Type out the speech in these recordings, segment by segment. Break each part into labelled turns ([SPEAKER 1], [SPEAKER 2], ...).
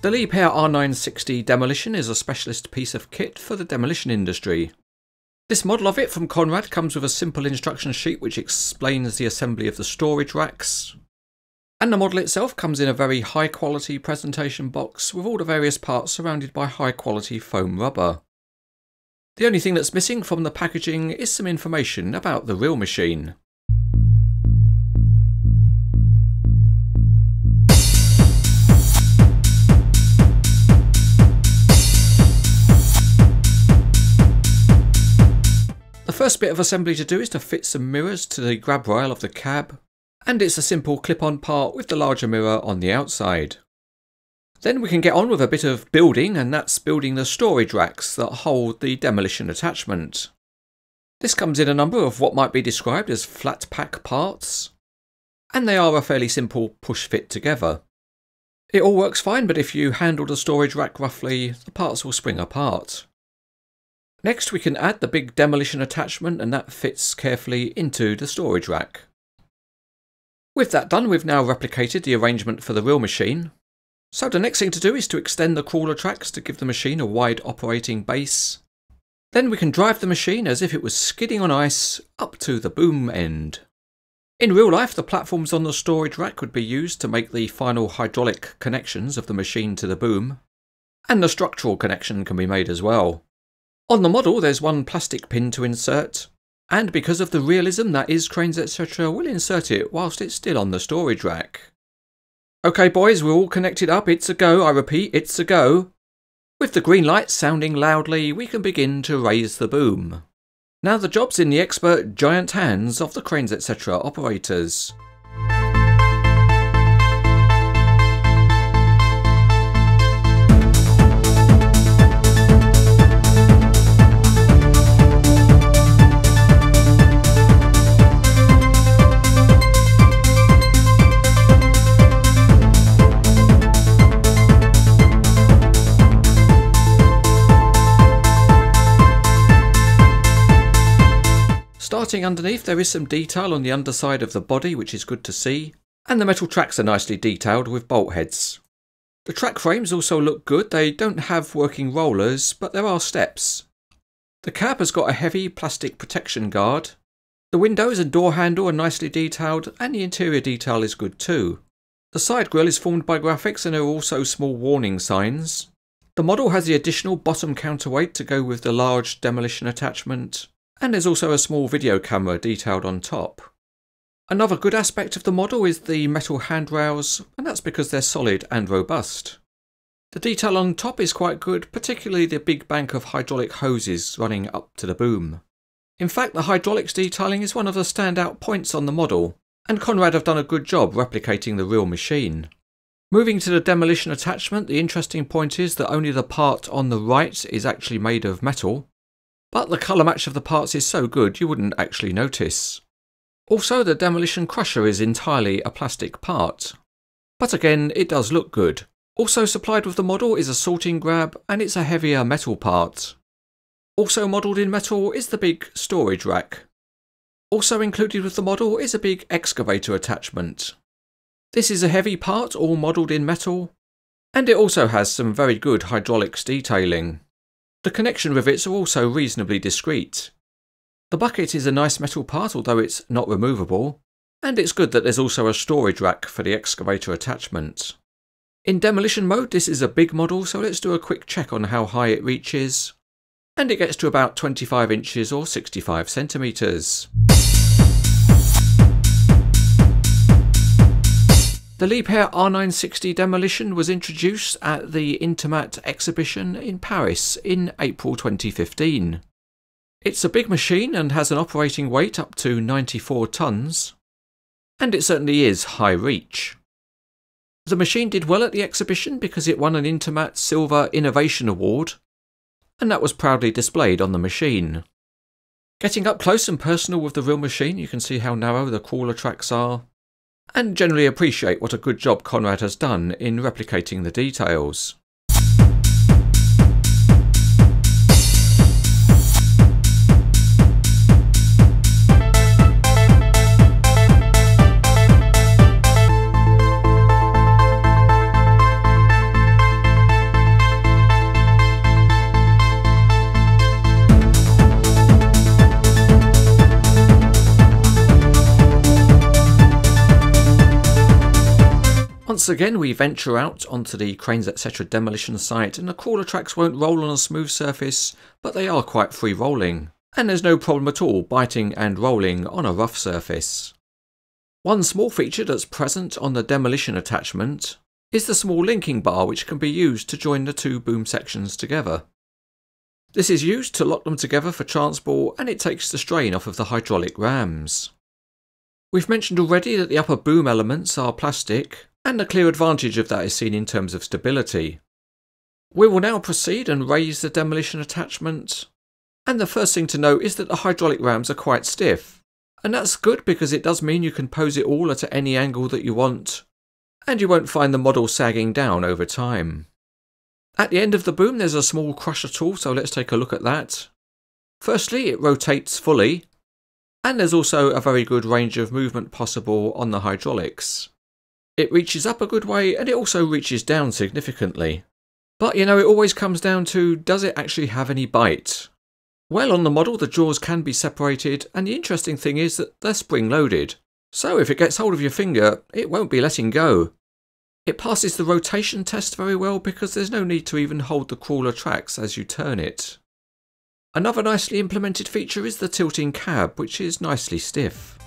[SPEAKER 1] The Liebherr R960 Demolition is a specialist piece of kit for the demolition industry. This model of it from Conrad comes with a simple instruction sheet which explains the assembly of the storage racks. And the model itself comes in a very high quality presentation box with all the various parts surrounded by high quality foam rubber. The only thing that's missing from the packaging is some information about the real machine. The first bit of assembly to do is to fit some mirrors to the grab rail of the cab, and it's a simple clip-on part with the larger mirror on the outside. Then we can get on with a bit of building, and that's building the storage racks that hold the demolition attachment. This comes in a number of what might be described as flat pack parts, and they are a fairly simple push fit together. It all works fine, but if you handle the storage rack roughly, the parts will spring apart. Next we can add the big demolition attachment, and that fits carefully into the storage rack. With that done, we've now replicated the arrangement for the real machine. So the next thing to do is to extend the crawler tracks to give the machine a wide operating base. Then we can drive the machine as if it was skidding on ice up to the boom end. In real life, the platforms on the storage rack would be used to make the final hydraulic connections of the machine to the boom, and the structural connection can be made as well. On the model there's one plastic pin to insert, and because of the realism that is Cranes Etc, we'll insert it whilst it's still on the storage rack. Okay boys, we're all connected up, it's a go, I repeat, it's a go. With the green light sounding loudly, we can begin to raise the boom. Now the job's in the expert giant hands of the Cranes Etc operators. Starting underneath, there is some detail on the underside of the body which is good to see, and the metal tracks are nicely detailed with bolt heads. The track frames also look good, they don't have working rollers but there are steps. The cab has got a heavy plastic protection guard. The windows and door handle are nicely detailed, and the interior detail is good too. The side grille is formed by graphics, and there are also small warning signs. The model has the additional bottom counterweight to go with the large demolition attachment. And there's also a small video camera detailed on top. Another good aspect of the model is the metal handrails, and that's because they're solid and robust. The detail on top is quite good, particularly the big bank of hydraulic hoses running up to the boom. In fact, the hydraulics detailing is one of the standout points on the model, and Conrad have done a good job replicating the real machine. Moving to the demolition attachment, the interesting point is that only the part on the right is actually made of metal. But the colour match of the parts is so good you wouldn't actually notice. Also, the demolition crusher is entirely a plastic part. But again, it does look good. Also supplied with the model is a sorting grab, and it's a heavier metal part. Also modelled in metal is the big storage rack. Also included with the model is a big excavator attachment. This is a heavy part, all modelled in metal, and it also has some very good hydraulics detailing. The connection rivets are also reasonably discreet. The bucket is a nice metal part, although it's not removable, and it's good that there's also a storage rack for the excavator attachment. In demolition mode, this is a big model, so let's do a quick check on how high it reaches, and it gets to about 25 inches or 65 centimetres. The Liebherr R960 Demolition was introduced at the Intermat exhibition in Paris in April 2015. It's a big machine and has an operating weight up to 94 tonnes, and it certainly is high reach. The machine did well at the exhibition because it won an Intermat Silver Innovation Award, and that was proudly displayed on the machine. Getting up close and personal with the real machine, you can see how narrow the crawler tracks are, and generally appreciate what a good job Conrad has done in replicating the details. Once again we venture out onto the Cranes Etc demolition site, and the crawler tracks won't roll on a smooth surface, but they are quite free rolling, and there's no problem at all biting and rolling on a rough surface. One small feature that's present on the demolition attachment is the small linking bar, which can be used to join the two boom sections together. This is used to lock them together for transport, and it takes the strain off of the hydraulic rams. We've mentioned already that the upper boom elements are plastic, and the clear advantage of that is seen in terms of stability. We will now proceed and raise the demolition attachment, and the first thing to note is that the hydraulic rams are quite stiff, and that's good because it does mean you can pose it all at any angle that you want, and you won't find the model sagging down over time. At the end of the boom there's a small crusher tool, so let's take a look at that. Firstly, it rotates fully, and there's also a very good range of movement possible on the hydraulics. It reaches up a good way, and it also reaches down significantly. But you know, it always comes down to, does it actually have any bite? Well, on the model the jaws can be separated, and the interesting thing is that they're spring loaded. So if it gets hold of your finger, it won't be letting go. It passes the rotation test very well because there's no need to even hold the crawler tracks as you turn it. Another nicely implemented feature is the tilting cab, which is nicely stiff.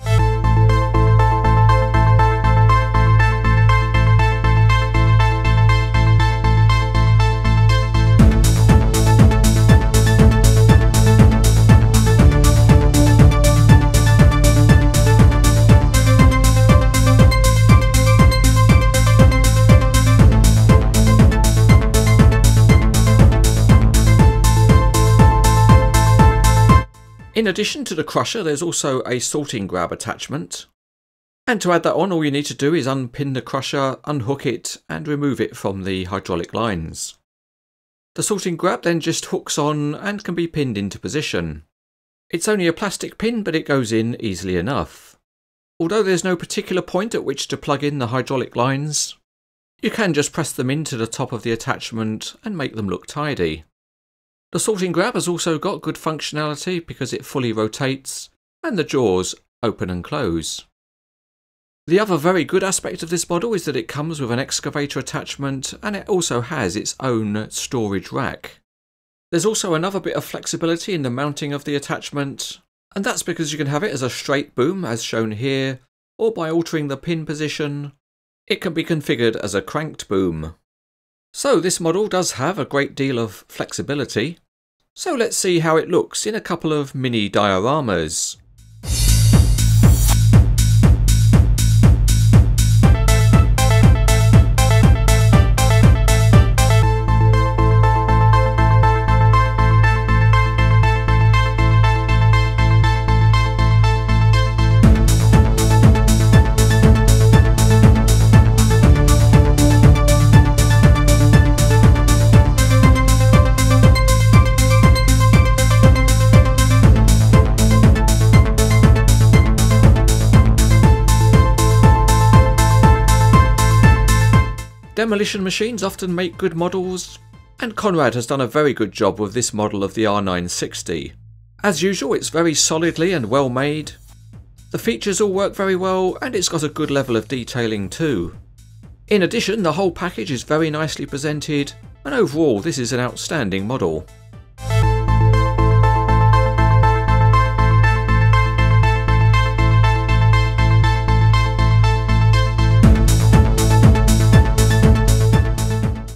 [SPEAKER 1] In addition to the crusher, there's also a sorting grab attachment. And to add that on, all you need to do is unpin the crusher, unhook it, and remove it from the hydraulic lines. The sorting grab then just hooks on and can be pinned into position. It's only a plastic pin, but it goes in easily enough. Although there's no particular point at which to plug in the hydraulic lines, you can just press them into the top of the attachment and make them look tidy. The sorting grab has also got good functionality because it fully rotates and the jaws open and close. The other very good aspect of this model is that it comes with an excavator attachment, and it also has its own storage rack. There's also another bit of flexibility in the mounting of the attachment, and that's because you can have it as a straight boom as shown here, or by altering the pin position, it can be configured as a cranked boom. So this model does have a great deal of flexibility. So let's see how it looks in a couple of mini dioramas. Demolition machines often make good models, and Conrad has done a very good job with this model of the R960. As usual, it's very solidly and well made. The features all work very well, and it's got a good level of detailing too. In addition, the whole package is very nicely presented, and overall this is an outstanding model.